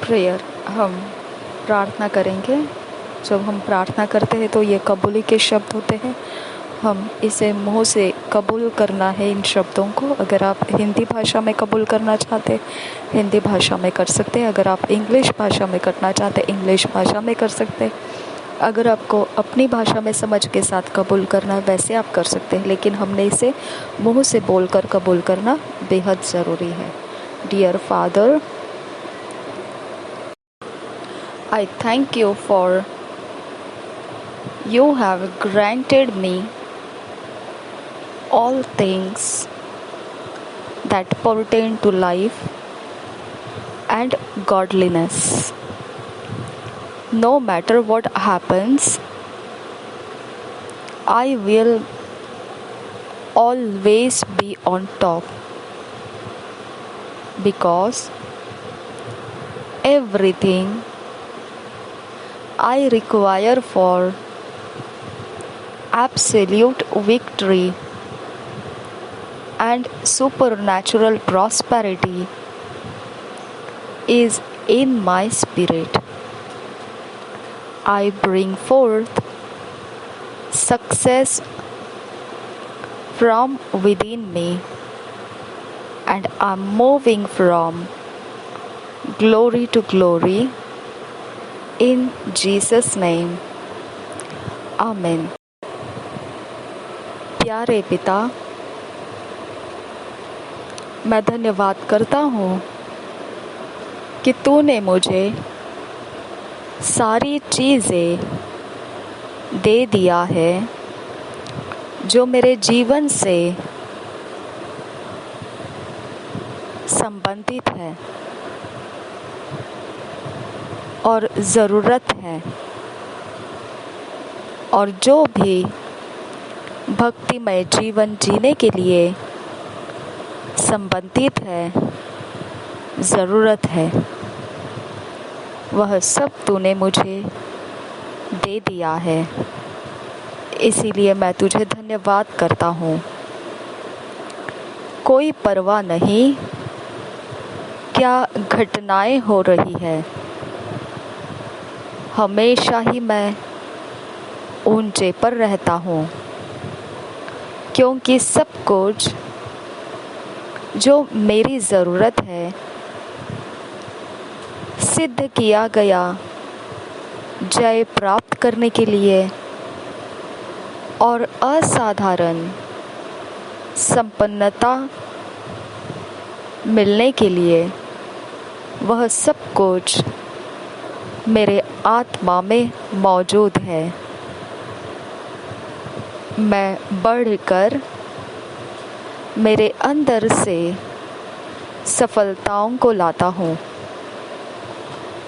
Prayer, हम प्रार्थना करेंगे। जब हम प्रार्थना करते हैं तो ये कबूली के शब्द होते हैं। हम इसे मुंह से कबूल करना है इन शब्दों को। अगर आप हिंदी भाषा में कबूल करना चाहते हिंदी भाषा में कर सकते हैं। अगर आप इंग्लिश भाषा में करना चाहते इंग्लिश भाषा में कर सकते हैं। अगर आपको अपनी भाषा में समझ के साथ कबूल करना है वैसे आप कर सकते हैं, लेकिन हमने इसे मुंह से बोलकर कबूल करना बेहद ज़रूरी है। Dear father, I thank you for you have granted me all things that pertain to life and godliness. No matter what happens, I will always be on top, because everything I require for absolute victory and supernatural prosperity is in my spirit. I bring forth success from within me, and I'm moving from glory to glory. In Jesus' name, Amen. प्यारे पिता, मैं धन्यवाद करता हूँ कि तूने मुझे सारी चीज़ें दे दिया है जो मेरे जीवन से संबंधित है और ज़रूरत है, और जो भी भक्तिमय जीवन जीने के लिए संबंधित है, ज़रूरत है, वह सब तूने मुझे दे दिया है। इसीलिए मैं तुझे धन्यवाद करता हूँ। कोई परवाह नहीं क्या घटनाएं हो रही है, हमेशा ही मैं ऊंचे पर रहता हूँ, क्योंकि सब कुछ जो मेरी ज़रूरत है सिद्ध किया गया जय प्राप्त करने के लिए और असाधारण संपन्नता मिलने के लिए, वह सब कुछ मेरे आत्मा में मौजूद है। मैं बढ़कर मेरे अंदर से सफलताओं को लाता हूँ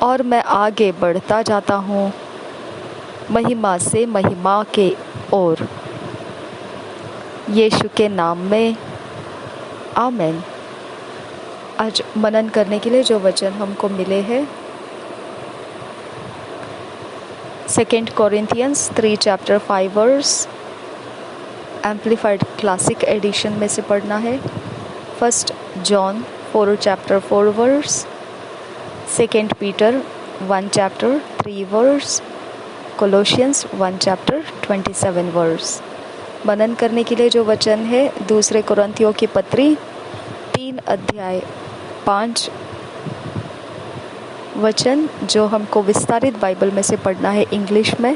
और मैं आगे बढ़ता जाता हूँ महिमा से महिमा के ओर। यीशु के नाम में आमीन। आज मनन करने के लिए जो वचन हमको मिले हैं 2 Corinthians 3 chapter 5 verse amplified classic edition में से पढ़ना है। 1 John 4 chapter 4 verse, 2 Peter 1 chapter 3 verse, Colossians 1 chapter 27 verse। मनन करने के लिए जो वचन है 2 कुरिन्थियों की पत्री 3 अध्याय 5 वचन, जो हमको विस्तारित बाइबल में से पढ़ना है इंग्लिश में,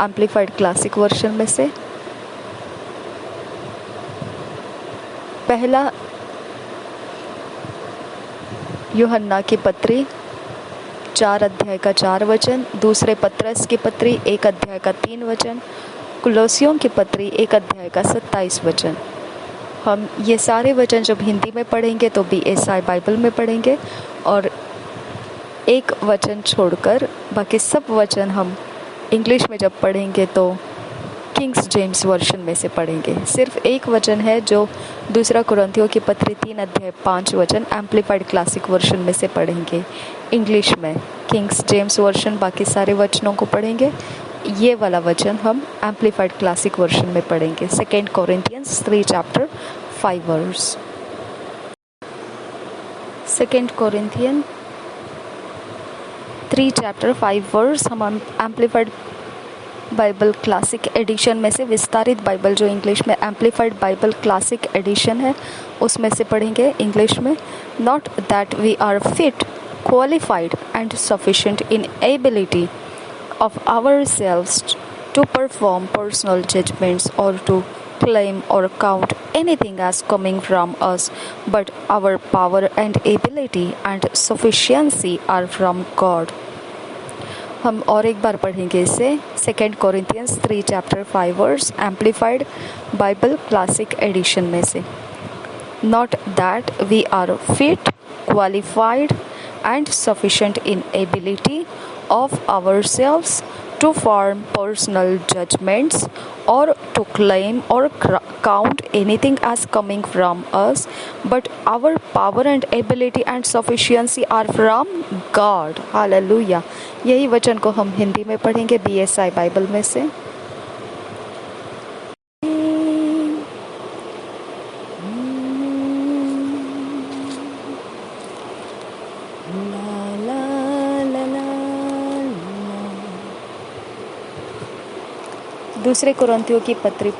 एम्प्लीफाइड क्लासिक वर्जन में से। पहला यूहन्ना की पत्री 4 अध्याय का 4 वचन, दूसरे पत्रस की पत्री 1 अध्याय का 3 वचन, कुलोसियों की पत्री 1 अध्याय का 27 वचन। हम ये सारे वचन जब हिंदी में पढ़ेंगे तो BSI बाइबल में पढ़ेंगे, और एक वचन छोड़कर बाकी सब वचन हम इंग्लिश में जब पढ़ेंगे तो किंग्स जेम्स वर्जन में से पढ़ेंगे। सिर्फ एक वचन है जो 2 कुरिन्थियों की पत्री 3 अध्याय 5 वचन एम्प्लीफाइड क्लासिक वर्जन में से पढ़ेंगे इंग्लिश में, किंग्स जेम्स वर्जन बाकी सारे वचनों को पढ़ेंगे। ये वाला वचन हम एम्प्लीफाइड क्लासिक वर्जन में पढ़ेंगे। 2 Corinthians 3 chapter 5 verse। 2 Corinthians 3 chapter 5 verse हम एम्पलीफाइड बाइबल क्लासिक एडिशन में से, विस्तारित बाइबल जो इंग्लिश में एम्पलीफाइड बाइबल क्लासिक एडिशन है उसमें से पढ़ेंगे इंग्लिश में। Not that we are fit, qualified and sufficient in ability of ourselves to perform personal judgments or to claim or count anything as coming from us, but our power and ability and sufficiency are from God. हम और एक बार पढ़ेंगे इसे 2 Corinthians 3 chapter 5 verse amplified Bible classic edition में से। Not that we are fit, qualified and sufficient in ability of ourselves to form personal judgments or to claim or count anything as coming from us, but our power and ability and sufficiency are from God. Hallelujah. यही वचन को हम हिंदी में पढ़ेंगे BSI Bible में से। दूसरे कुरिन्थियों की पत्री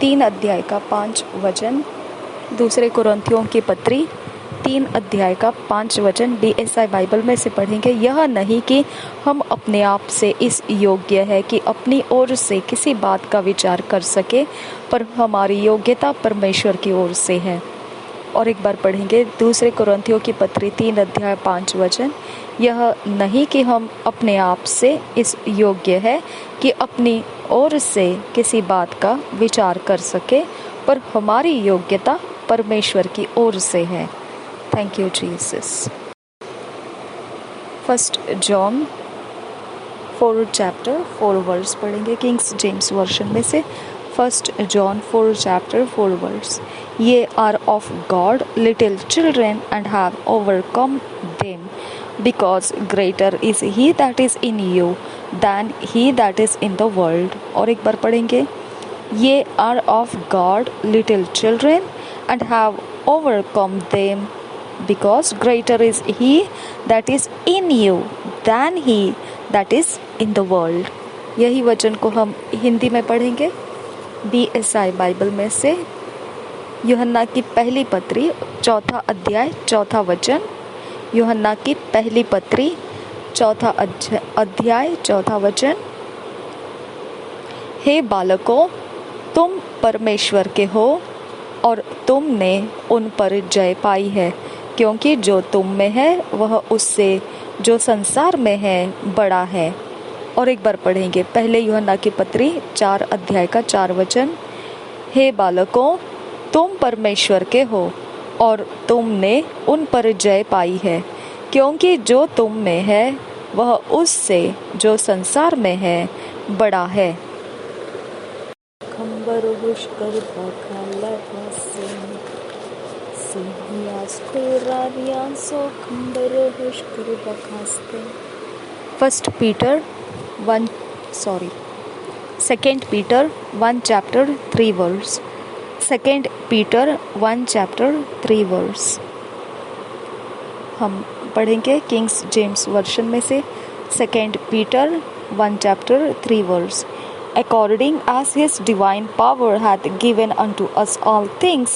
3 अध्याय का 5 वचन। दूसरे कुरिन्थियों की पत्री 3 अध्याय का 5 वचन BSI बाइबल में से पढ़ेंगे। यह नहीं कि हम अपने आप से इस योग्य है कि अपनी ओर से किसी बात का विचार कर सके, पर हमारी योग्यता परमेश्वर की ओर से है। और एक बार पढ़ेंगे दूसरे कुरिन्थियों की पत्री 3 अध्याय 5 वचन। यह नहीं कि हम अपने आप से इस योग्य है कि अपनी ओर से किसी बात का विचार कर सके, पर हमारी योग्यता परमेश्वर की ओर से है। Thank you Jesus. 1 John 4 chapter 4 verse पढ़ेंगे किंग्स जेम्स वर्जन में से। 1 John 4 chapter 4 verse. Ye are of God, little children, and have overcome them, because greater is he that is in you than he that is in the world. और एक बार पढ़ेंगे। Ye are of God, little children, and have overcome them, because greater is he that is in you than he that is in the world. यही वचन को हम हिंदी में पढ़ेंगे BSI Bible में से। यूहन्ना की पहली पत्री 4 अध्याय 4 वचन। यूहन्ना की पहली पत्री 4 अध्याय 4 वचन। हे बालकों, तुम परमेश्वर के हो और तुमने उन पर जय पाई है, क्योंकि जो तुम में है वह उससे जो संसार में है बड़ा है। और एक बार पढ़ेंगे पहले यूहन्ना की पत्री 4 अध्याय का 4 वचन। हे बालकों, तुम परमेश्वर के हो और तुमने उन पर जय पाई है, क्योंकि जो तुम में है वह उससे जो संसार में है बड़ा है। First Peter 2 Peter 1 chapter 3 verse. 2 Peter 1 chapter 3 verse. हम पढ़ेंगे किंग्स जेम्स वर्जन में से 2 Peter 1 chapter 3 verse. According as his divine power hath given unto us all things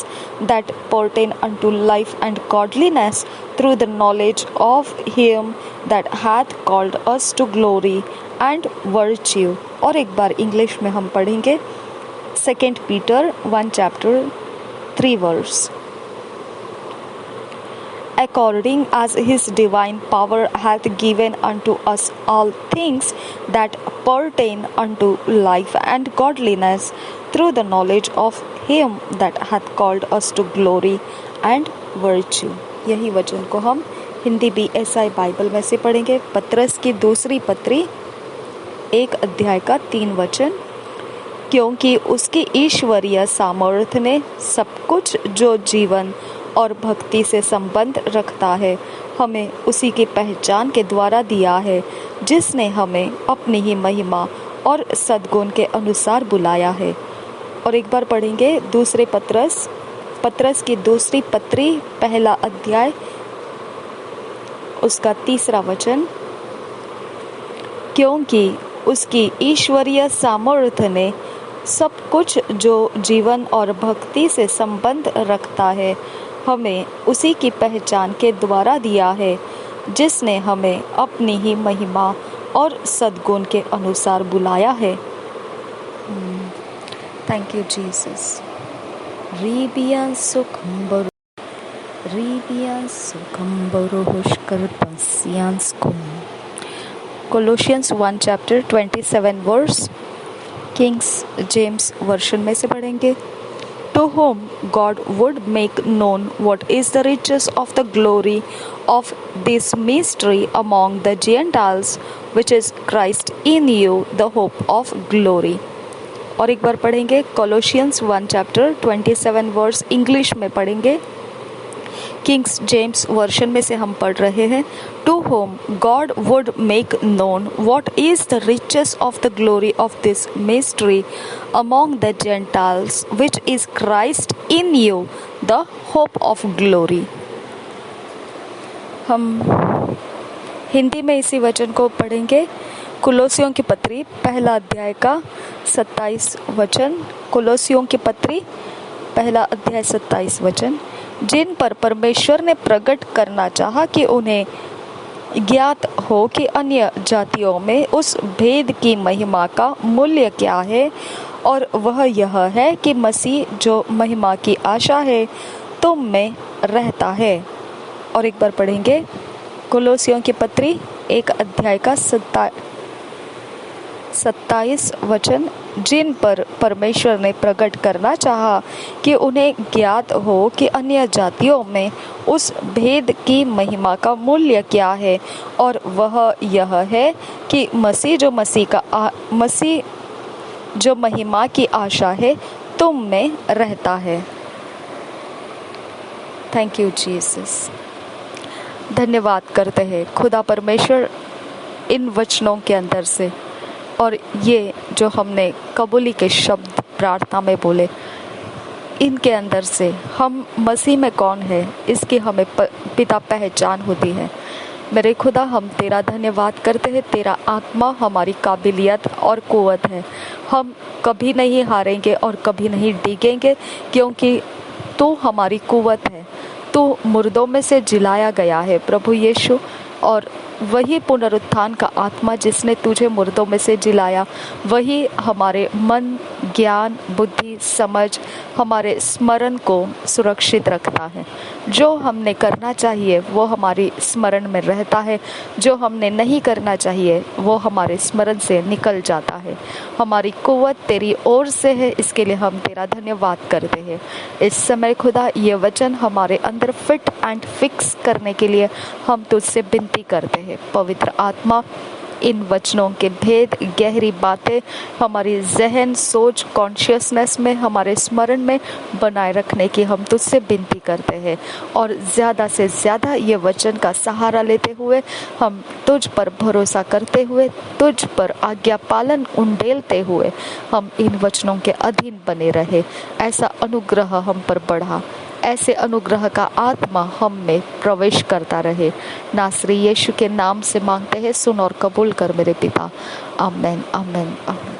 that pertain unto life and godliness, through the knowledge of him that hath called us to glory and virtue. और एक बार English में हम पढ़ेंगे 2 Peter 1 chapter 3 verse. According as his divine power hath given unto us all things that pertain unto life and godliness, through the knowledge of him that hath called us to glory and virtue. यही वचन को हम Hindi BSI Bible में से पढ़ेंगे। पत्रस की दूसरी पत्री 1 अध्याय का 3 वचन। क्योंकि उसकी ईश्वरीय सामर्थ्य ने सब कुछ जो जीवन और भक्ति से संबंध रखता है हमें उसी की पहचान के द्वारा दिया है, जिसने हमें अपनी ही महिमा और सद्गुण के अनुसार बुलाया है। और एक बार पढ़ेंगे दूसरे पत्रस की दूसरी पत्री 1 अध्याय उसका 3 वचन। क्योंकि उसकी ईश्वरीय सामर्थ्य ने सब कुछ जो जीवन और भक्ति से संबंध रखता है हमें उसी की पहचान के द्वारा दिया है, जिसने हमें अपनी ही महिमा और सद्गुण के अनुसार बुलाया है। Thank you Jesus. रीबियान सुखम बरो हुष्कर पस्यांस कुम। Colossians 1 chapter 27 verse Kings James version में से पढ़ेंगे। To whom God would make known what is the riches of the glory of this mystery among the Gentiles, which is Christ in you, the hope of glory। और एक बार पढ़ेंगे Colossians 1 chapter 27 verse English में पढ़ेंगे। Kings James version में से हम पढ़ रहे हैं। To whom God would make known what is the riches of the glory of this mystery among the Gentiles which is Christ in you the hope of glory. हम हिंदी में इसी वचन को पढ़ेंगे। कुलोसियों की पत्री पहला अध्याय का 27 वचन। कुलोसियों की पत्री पहला अध्याय 27 वचन। जिन पर परमेश्वर ने प्रकट करना चाहा कि उन्हें ज्ञात हो कि अन्य जातियों में उस भेद की महिमा का मूल्य क्या है, और वह यह है कि मसीह जो महिमा की आशा है तुम में रहता है। और एक बार पढ़ेंगे कुलोसियों की पत्री 1 अध्याय का 27 वचन। जिन पर परमेश्वर ने प्रकट करना चाहा कि उन्हें ज्ञात हो कि अन्य जातियों में उस भेद की महिमा का मूल्य क्या है, और वह यह है कि मसीह जो महिमा की आशा है तुम में रहता है। Thank you Jesus. धन्यवाद करते हैं खुदा परमेश्वर इन वचनों के अंदर से, और ये जो हमने कबूली के शब्द प्रार्थना में बोले, इनके अंदर से हम मसीह में कौन है इसकी हमें पिता पहचान होती है। मेरे खुदा हम तेरा धन्यवाद करते हैं। तेरा आत्मा हमारी काबिलियत और कुव्वत है। हम कभी नहीं हारेंगे और कभी नहीं डिगेंगे, क्योंकि तू हमारी कुव्वत है। तू मुर्दों में से जिलाया गया है प्रभु यीशु, और वही पुनरुत्थान का आत्मा जिसने तुझे मुर्दों में से जिलाया, वही हमारे मन, ज्ञान, बुद्धि, समझ, हमारे स्मरण को सुरक्षित रखता है। जो हमने करना चाहिए वो हमारी स्मरण में रहता है, जो हमने नहीं करना चाहिए वो हमारे स्मरण से निकल जाता है। हमारी कुव्वत तेरी ओर से है, इसके लिए हम तेरा धन्यवाद करते हैं। इस समय खुदा ये वचन हमारे अंदर फिट एंड फिक्स करने के लिए हम तुझसे विनती करते हैं। पवित्र आत्मा इन वचनों के भेद, गहरी बातें हमारी जहन, सोच, कॉन्शियसनेस में, हमारे स्मरण में बनाए रखने की हम तुझसे विनती करते हैं, और ज़्यादा से ज़्यादा ये वचन का सहारा लेते हुए हम तुझ पर भरोसा करते हुए, तुझ पर आज्ञा पालन उंडेलते हुए हम इन वचनों के अधीन बने रहे। ऐसा अनुग्रह हम पर बढ़ा, ऐसे अनुग्रह का आत्मा हम में प्रवेश करता रहे। नासरी यीशु के नाम से मांगते हैं, सुन और कबूल कर मेरे पिता। आमेन, आमेन, आमेन।